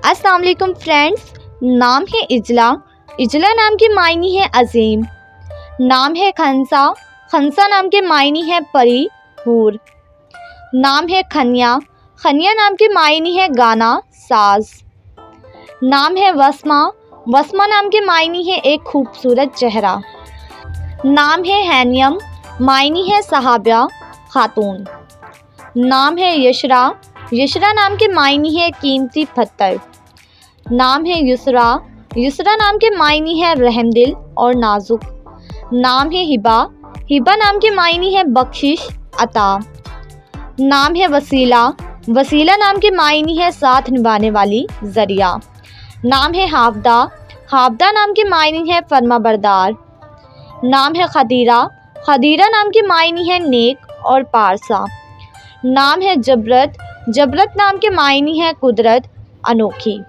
अस्सलाम वालेकुम फ्रेंड्स। नाम है इजला। इजला नाम के मायने है अजीम। नाम है खंसा। खंसा नाम के मायने है परी, हूर। नाम है खनिया। खनिया नाम के मायने है गाना, साज। नाम है वस्मा। वस्मा नाम के मायने है एक खूबसूरत चेहरा। नाम है हैनियम। मायने है सहाबिया, खातून। नाम है यशरा। यशरा नाम के मायने है कीमती पत्थर। नाम है युसरा। युसरा नाम के मायने है रहमदिल और नाजुक। नाम है हिबा। हिबा नाम के मायने है बख्शिश, अता। नाम है वसीला। वसीला नाम के मायने है साथ निभाने वाली, जरिया। नाम है हाफदा। हाफदा नाम के मायने है फरमाबरदार। नाम है खदीरा। खदीरा नाम के मायने है नेक और पारसा। नाम है जबरत। जबरत नाम के मायने है कुदरत, अनोखी।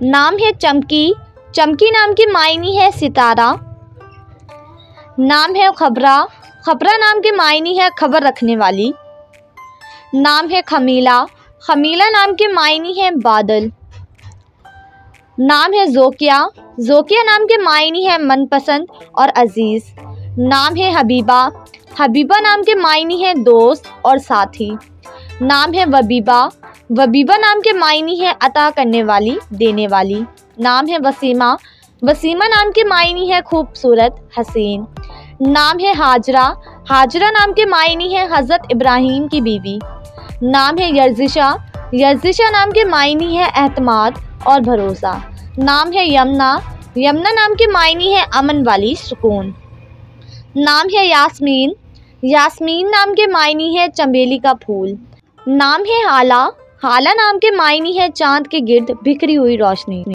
नाम है चमकी। चमकी नाम के मायने है सितारा। नाम है खबरा। खबरा नाम के मायने है खबर रखने वाली। नाम है खमीला। खमीला नाम के मायने है बादल। नाम है जोकिया। जोकिया नाम के मायने है मनपसंद और अजीज। नाम है हबीबा। हबीबा नाम के मायने है दोस्त और साथी। नाम है वबीबा। वबीबा नाम के मायने है अता करने वाली, देने वाली। नाम है वसीमा। वसीमा नाम के मायने है खूबसूरत, हसीन। नाम है हाजरा। हाजरा नाम के मायने है हज़रत इब्राहीम की बीवी। नाम है यर्जिशा। यर्जिशा नाम के मायने है एतमाद और भरोसा। नाम है यमुना। यमुना नाम के मायने है अमन वाली, सुकून। नाम है यास्मीन। यास्मीन नाम के मायने है चमेली का फूल। नाम है हाला। हाला नाम के मायने है चांद के गिर्द बिखरी हुई रोशनी।